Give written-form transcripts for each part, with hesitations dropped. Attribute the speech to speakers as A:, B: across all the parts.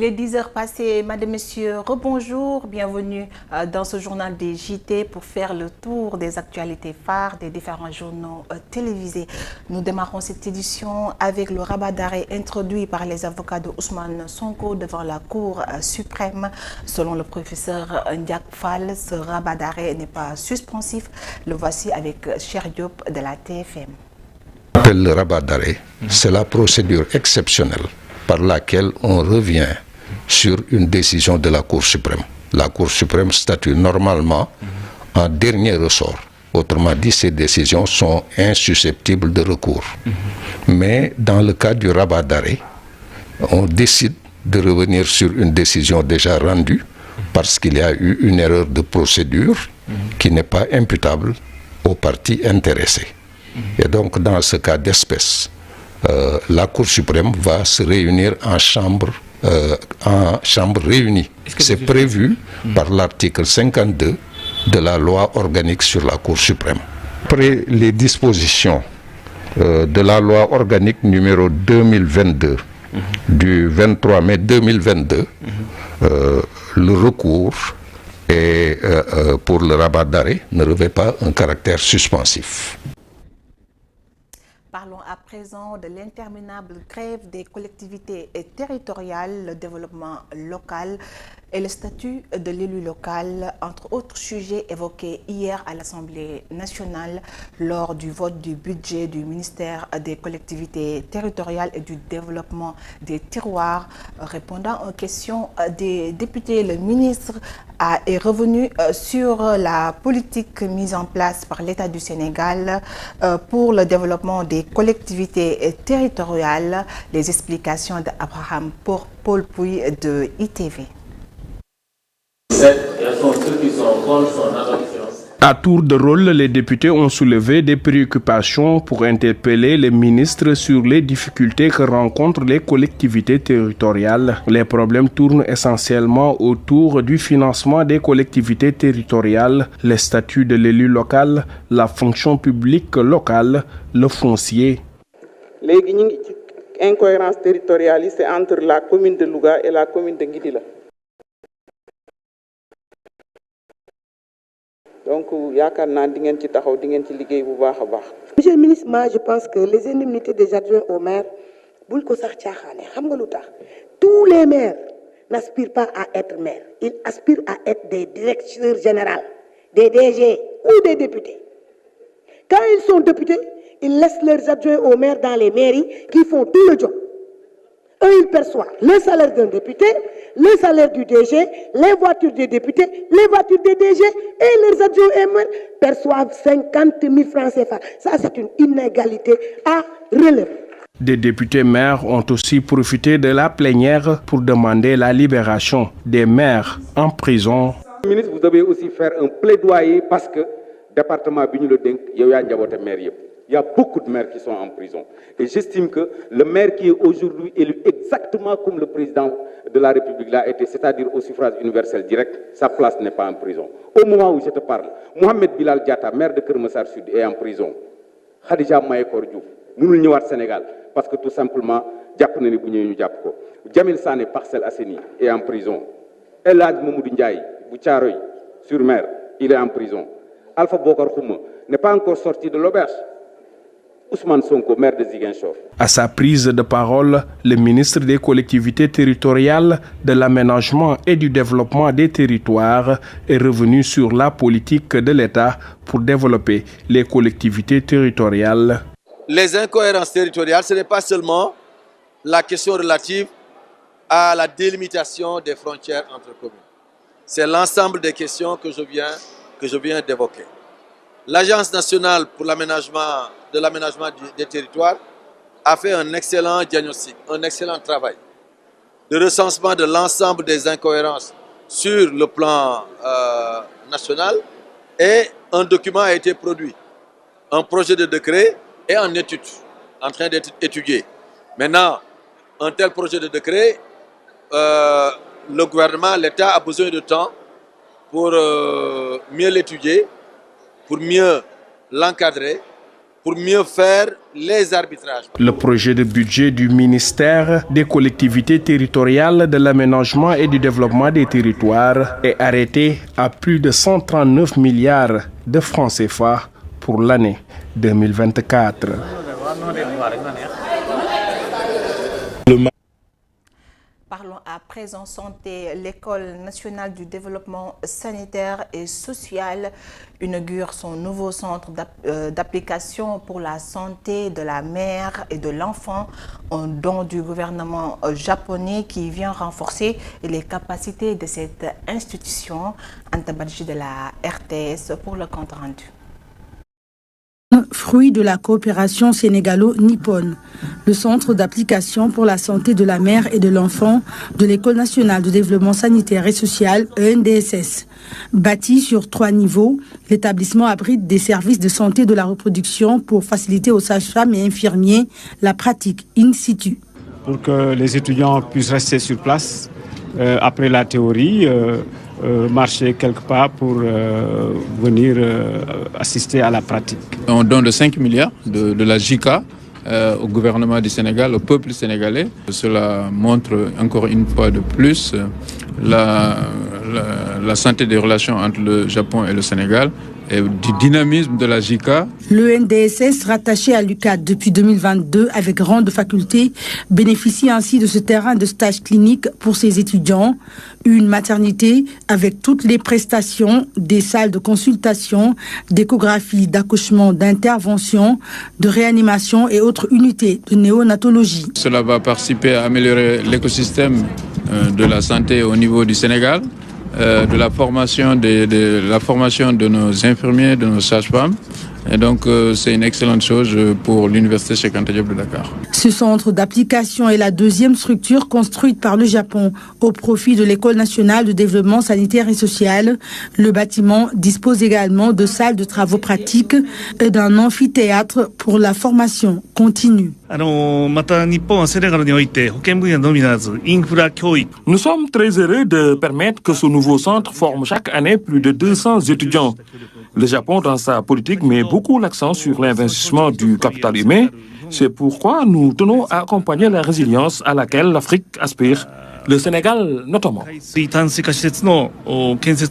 A: Il est 10 heures passées, Madame, Messieurs, rebonjour, bienvenue dans ce journal des JT pour faire le tour des actualités phares des différents journaux télévisés. Nous démarrons cette édition avec le rabat d'arrêt introduit par les avocats de Ousmane Sonko devant la Cour suprême. Selon le professeur Ndiak Fall, ce rabat d'arrêt n'est pas suspensif. Le voici avec Cheikh Diop de la TFM.
B: Le rabat d'arrêt, c'est la procédure exceptionnelle par laquelle on revient sur une décision de la Cour suprême. La Cour suprême statue normalement en dernier ressort. Autrement dit, ces décisions sont insusceptibles de recours. Mais dans le cas du rabat d'arrêt, on décide de revenir sur une décision déjà rendue parce qu'il y a eu une erreur de procédure qui n'est pas imputable aux parties intéressées. Et donc, dans ce cas d'espèce, la Cour suprême va se réunir en chambre réunie. C'est prévu par l'article 52 de la loi organique sur la Cour suprême. Après les dispositions de la loi organique numéro 2022 du 23 mai 2022, le recours pour le rabat d'arrêt ne revêt pas un caractère suspensif.
A: Parlons à présent de l'interminable grève des collectivités territoriales, le développement local et le statut de l'élu local, entre autres sujets évoqués hier à l'Assemblée nationale lors du vote du budget du ministère des collectivités territoriales et du développement des terroirs. Répondant aux questions des députés, le ministre est revenu sur la politique mise en place par l'État du Sénégal pour le développement des collectivités territoriales. Les explications d'Abraham Paul Pouy de ITV.
C: À tour de rôle, les députés ont soulevé des préoccupations pour interpeller les ministres sur les difficultés que rencontrent les collectivités territoriales. Les problèmes tournent essentiellement autour du financement des collectivités territoriales, les statuts de l'élu local, la fonction publique locale, le foncier.
D: L'incohérence territoriale, c'est entre la commune de Louga et la commune de Nguidila. Donc, Monsieur
E: le ministre, moi, je pense que les indemnités des adjoints au maire, tous les maires n'aspirent pas à être maires. Ils aspirent à être des directeurs généraux, des DG ou des députés. Quand ils sont députés, ils laissent leurs adjoints au maire dans les mairies qui font tout le job. Eux, ils perçoivent le salaire d'un député, le salaire du DG, les voitures des députés, les voitures des DG et leurs adjoints et maires perçoivent 50 000 francs CFA. Ça, c'est une inégalité à relever.
C: Des députés maires ont aussi profité de la plénière pour demander la libération des maires en prison.
F: Ministre, vous devez aussi faire un plaidoyer parce que le département Bignolo-Denk, il y a maire. Il y a beaucoup de maires qui sont en prison. Et j'estime que le maire qui est aujourd'hui élu exactement comme le président de la République l'a été, c'est-à-dire au suffrage universel direct, sa place n'est pas en prison. Au moment où je te parle, Mohamed Bilal Diatta, maire de Kermessar Sud, est en prison. Khadija Mayekor Diouf, nous sommes au Sénégal, parce que tout simplement, Djamil Sané, Parcelles Asseni, est en prison. Elad Mamoudou Ndiaye, Boucharoy, sur mer, il est en prison. Alpha Bokar Khouma n'est pas encore sorti de l'auberge. Ousmane Sonko, maire de Ziguinchor.
C: À sa prise de parole, le ministre des collectivités territoriales, de l'aménagement et du développement des territoires est revenu sur la politique de l'État pour développer les collectivités territoriales.
G: Les incohérences territoriales, ce n'est pas seulement la question relative à la délimitation des frontières entre communes. C'est l'ensemble des questions que je viens d'évoquer. L'Agence nationale pour l'aménagement des territoires a fait un excellent diagnostic, un excellent travail de recensement de l'ensemble des incohérences sur le plan national et un document a été produit. Un projet de décret est en étude, en train d'être étudié. Maintenant, un tel projet de décret, le gouvernement, l'État a besoin de temps pour mieux l'étudier, pour mieux l'encadrer pour mieux faire les arbitrages.
C: Le projet de budget du ministère des collectivités territoriales, de l'aménagement et du développement des territoires est arrêté à plus de 139 milliards de francs CFA pour l'année 2024.
A: Parlons à présent santé. L'École nationale du développement sanitaire et social inaugure son nouveau centre d'application pour la santé de la mère et de l'enfant, un don du gouvernement japonais qui vient renforcer les capacités de cette institution. Anta Badji de la RTS pour le compte rendu.
H: Fruit de la coopération sénégalo-nippone, le Centre d'application pour la santé de la mère et de l'enfant de l'École nationale de développement sanitaire et social ENDSS. Bâti sur 3 niveaux, l'établissement abrite des services de santé de la reproduction pour faciliter aux sages-femmes et infirmiers la pratique in situ.
I: Pour que les étudiants puissent rester sur place après la théorie, marcher quelques pas pour venir assister à la pratique.
J: On donne de 5 milliards de la JICA au gouvernement du Sénégal, au peuple sénégalais. Cela montre encore une fois de plus la santé des relations entre le Japon et le Sénégal et du dynamisme de la JICA.
H: Le NDSS, rattaché à l'UCAD depuis 2022 avec grande faculté, bénéficie ainsi de ce terrain de stage clinique pour ses étudiants. Une maternité avec toutes les prestations, des salles de consultation, d'échographie, d'accouchement, d'intervention, de réanimation et autres unités de néonatologie.
J: Cela va participer à améliorer l'écosystème de la santé au niveau du Sénégal, de la formation de nos infirmiers, de nos sages-femmes. Et donc, c'est une excellente chose pour l'Université Cheikh Anta Diop de Dakar.
H: Ce centre d'application est la deuxième structure construite par le Japon au profit de l'École nationale de développement sanitaire et social. Le bâtiment dispose également de salles de travaux pratiques et d'un amphithéâtre pour la formation continue.
K: Nous sommes très heureux de permettre que ce nouveau centre forme chaque année plus de 200 étudiants. Le Japon, dans sa politique, met beaucoup l'accent sur l'investissement du capital humain. C'est pourquoi nous tenons à accompagner la résilience à laquelle l'Afrique aspire, le Sénégal notamment.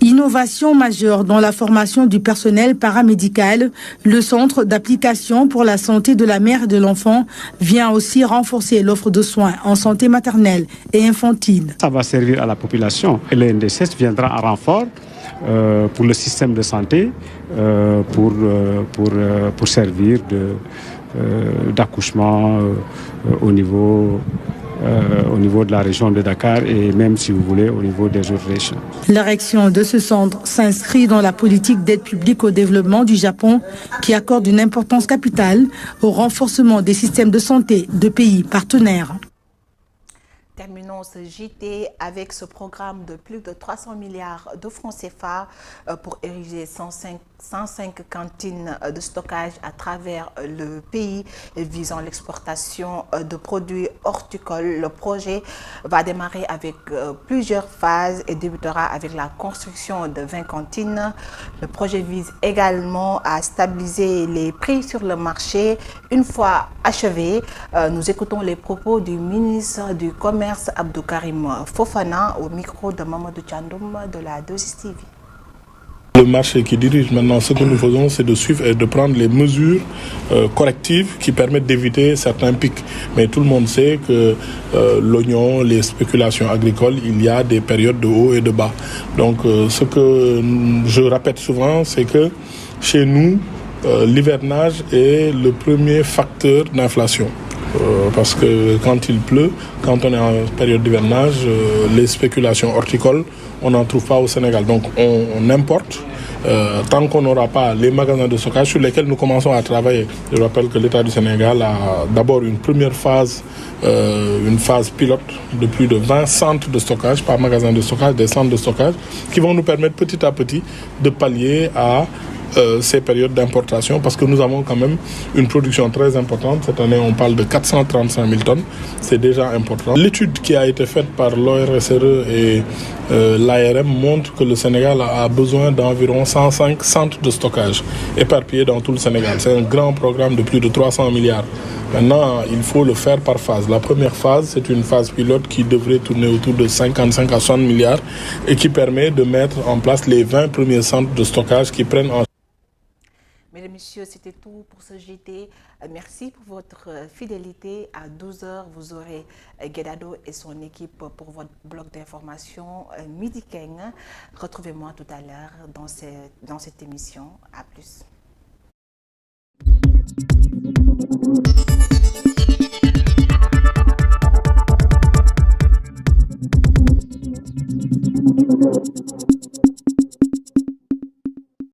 H: Innovation majeure dans la formation du personnel paramédical, le Centre d'application pour la santé de la mère et de l'enfant vient aussi renforcer l'offre de soins en santé maternelle et infantile.
I: Ça va servir à la population et le NDSS viendra en renfort pour le système de santé, pour servir d'accouchement au niveau de la région de Dakar et même, si vous voulez, au niveau des autres régions.
H: L'érection de ce centre s'inscrit dans la politique d'aide publique au développement du Japon qui accorde une importance capitale au renforcement des systèmes de santé de pays partenaires.
A: Terminons ce JT avec ce programme de plus de 300 milliards de francs CFA pour ériger 105 cantines de stockage à travers le pays visant l'exportation de produits horticoles. Le projet va démarrer avec plusieurs phases et débutera avec la construction de 20 cantines. Le projet vise également à stabiliser les prix sur le marché. Une fois achevé, nous écoutons les propos du ministre du Commerce Abdou Karim Fofana au micro de Mamadou Tchandoum de la 2STV.
L: Le marché qui dirige maintenant, ce que nous faisons, c'est de suivre et de prendre les mesures correctives qui permettent d'éviter certains pics. Mais tout le monde sait que l'oignon, les spéculations agricoles, il y a des périodes de haut et de bas. Donc ce que je répète souvent, c'est que chez nous, l'hivernage est le premier facteur d'inflation. Parce que quand il pleut, quand on est en période d'hivernage, les spéculations horticoles, on n'en trouve pas au Sénégal. Donc on importe tant qu'on n'aura pas les magasins de stockage sur lesquels nous commençons à travailler. Je rappelle que l'État du Sénégal a d'abord une première phase, une phase pilote de plus de 20 centres de stockage, pas magasins de stockage, des centres de stockage, qui vont nous permettre petit à petit de pallier à ces périodes d'importation parce que nous avons quand même une production très importante. Cette année, on parle de 435 000 tonnes. C'est déjà important. L'étude qui a été faite par l'ORSRE et l'ARM montre que le Sénégal a besoin d'environ 105 centres de stockage éparpillés dans tout le Sénégal. C'est un grand programme de plus de 300 milliards. Maintenant, il faut le faire par phase. La première phase, c'est une phase pilote qui devrait tourner autour de 55 à 60 milliards et qui permet de mettre en place les 20 premiers centres de stockage qui prennent en...
A: Mesdames et messieurs, c'était tout pour ce JT. Merci pour votre fidélité. À 12h, vous aurez Guedado et son équipe pour votre bloc d'information Midi Keng. Retrouvez-moi tout à l'heure dans cette émission. À plus.